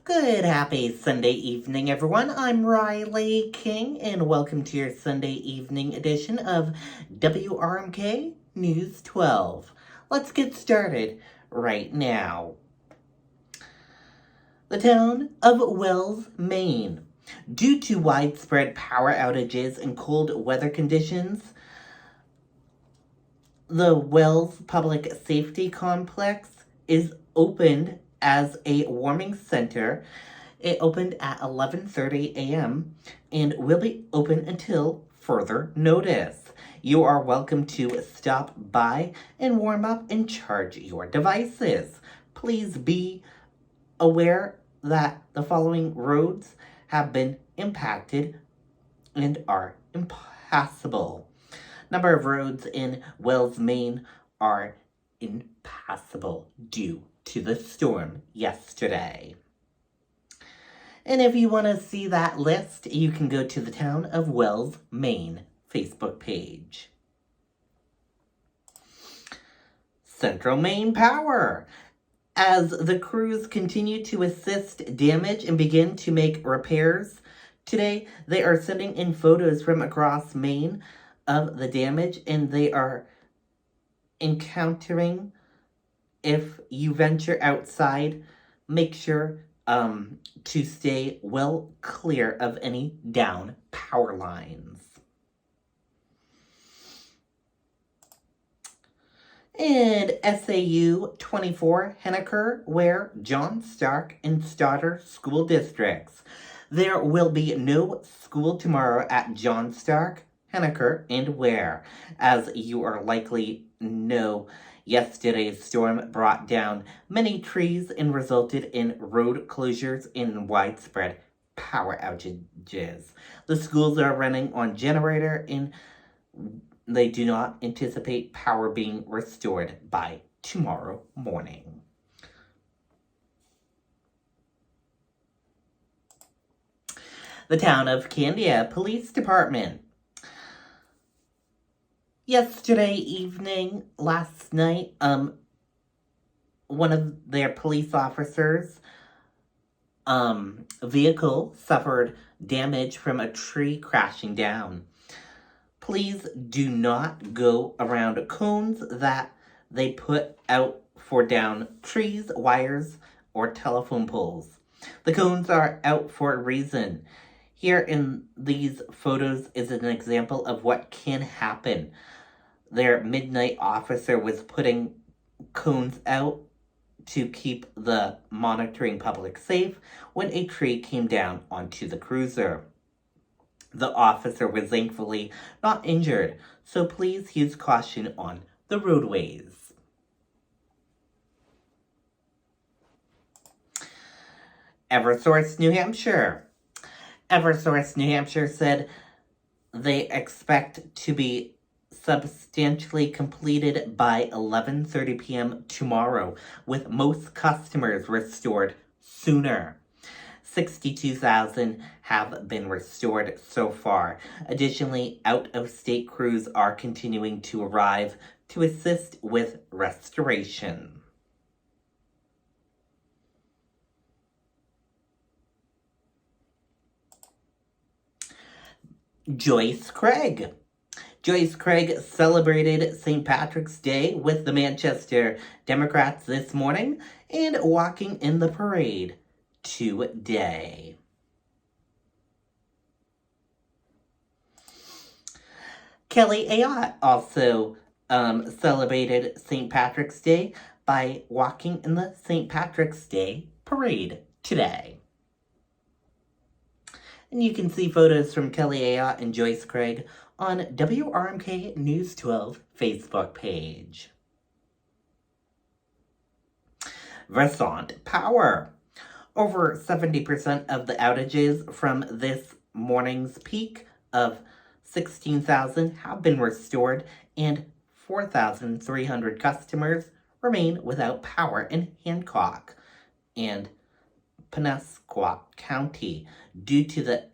Good happy Sunday evening, everyone. I'm Riley King, and welcome to your Sunday evening edition of WRMK News 12. Let's get started right now. The town of Wells, Maine. Due to widespread power outages and cold weather conditions, the Wells Public Safety Complex is opened as a warming center. It opened at 11:30 a.m. and will be open until further notice. You are welcome to stop by and warm up and charge your devices. Please be aware that the following roads have been impacted and are impassable. Number of roads in Wells, Maine are impassable due to the storm yesterday. And if you want to see that list, you can go to the Town of Wells, Maine Facebook page. Central Maine Power. As the crews continue to assist damage and begin to make repairs, today they are sending in photos from across Maine of the damage, and they are encountering, if you venture outside, make sure to stay well clear of any down power lines. And SAU 24 Henniker, Ware, John Stark, and Stoddard school districts. There will be no school tomorrow at John Stark, Henniker, and Ware. As you are likely know, yesterday's storm brought down many trees and resulted in road closures and widespread power outages. The schools are running on generator and they do not anticipate power being restored by tomorrow morning. The Town of Candia Police Department. Yesterday evening, last night, one of their police officers' vehicle suffered damage from a tree crashing down. Please do not go around cones that they put out for down trees, wires, or telephone poles. The cones are out for a reason. Here in these photos is an example of what can happen. Their midnight officer was putting cones out to keep the monitoring public safe when a tree came down onto the cruiser. The officer was thankfully not injured, so please use caution on the roadways. Eversource, New Hampshire. Eversource, New Hampshire said they expect to be substantially completed by 11:30 p.m. tomorrow, with most customers restored sooner. 62,000 have been restored so far. Additionally, out-of-state crews are continuing to arrive to assist with restoration. Joyce Craig. Joyce Craig celebrated St. Patrick's Day with the Manchester Democrats this morning and walking in the parade today. Kelly Ayotte also celebrated St. Patrick's Day by walking in the St. Patrick's Day parade today. And you can see photos from Kelly Ayotte and Joyce Craig on WRMK News 12 Facebook page. Versant Power. Over 70% of the outages from this morning's peak of 16,000 have been restored, and 4,300 customers remain without power in Hancock and Penobscot County due to the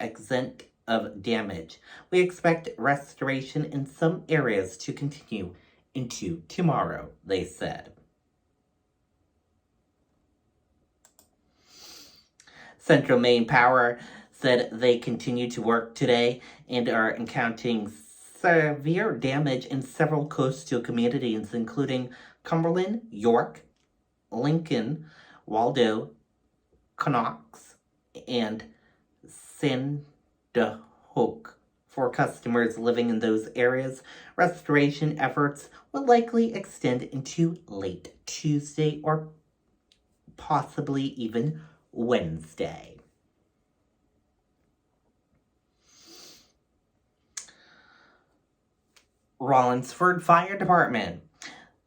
extent of damage. We expect restoration in some areas to continue into tomorrow, they said. Central Maine Power said they continue to work today and are encountering severe damage in several coastal communities, including Cumberland, York, Lincoln, Waldo, Knox, and Sandahoke. For customers living in those areas, restoration efforts will likely extend into late Tuesday or possibly even Wednesday. Rollinsford Fire Department.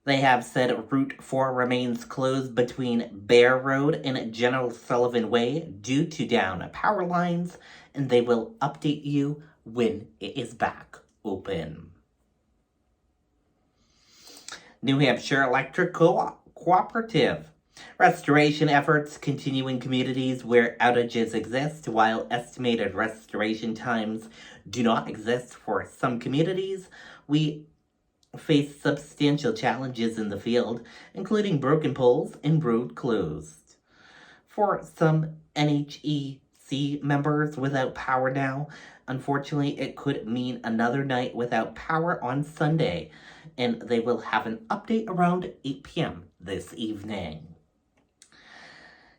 They have said Route 4 remains closed between Bear Road and General Sullivan Way due to down power lines, and they will update you when it is back open. New Hampshire Electric Cooperative. Restoration efforts continue in communities where outages exist. While estimated restoration times do not exist for some communities, we face substantial challenges in the field, including broken poles and road closed. For some NHEC members without power now, unfortunately, it could mean another night without power on Sunday, and they will have an update around 8 p.m. this evening.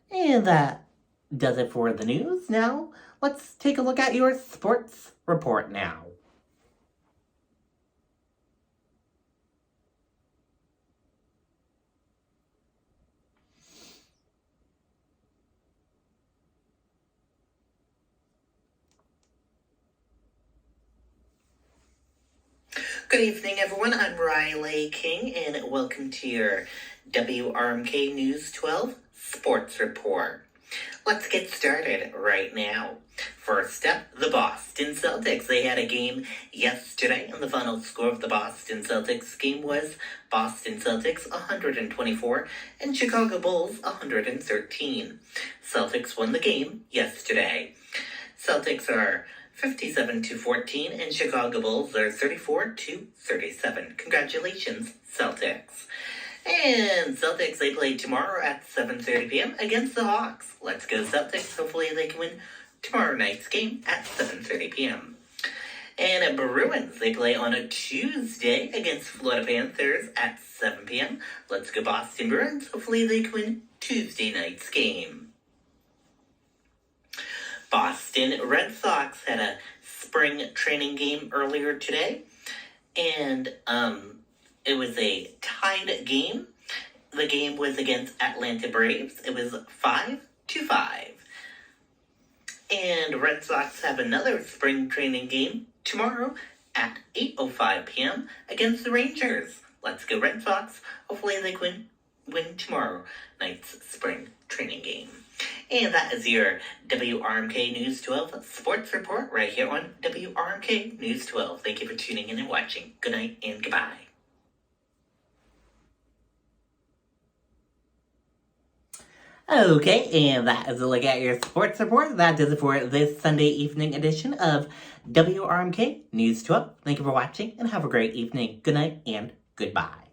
And that does it for the news. Now, let's take a look at your sports report now. Good evening, everyone. I'm Riley King, and welcome to your WRMK News 12 Sports Report. Let's get started right now. First up, the Boston Celtics. They had a game yesterday, and the final score of the Boston Celtics game was Boston Celtics 124 and Chicago Bulls 113. Celtics won the game yesterday. Celtics are 57-14, and Chicago Bulls are 34-37. Congratulations, Celtics. And Celtics, they play tomorrow at 7:30 p.m. against the Hawks. Let's go, Celtics. Hopefully they can win tomorrow night's game at 7:30 p.m. And Bruins, they play on a Tuesday against Florida Panthers at 7 p.m. Let's go, Boston Bruins. Hopefully they can win Tuesday night's game. Boston Red Sox had a spring training game earlier today, and it was a tied game. The game was against Atlanta Braves. It was 5-5. And Red Sox have another spring training game tomorrow at 8:05 p.m. against the Rangers. Let's go, Red Sox. Hopefully they can win tomorrow night's spring training game. And that is your WRMK News 12 Sports Report right here on WRMK News 12. Thank you for tuning in and watching. Good night and goodbye. Okay, and that is a look at your sports report. That does it for this Sunday evening edition of WRMK News 12. Thank you for watching and have a great evening. Good night and goodbye.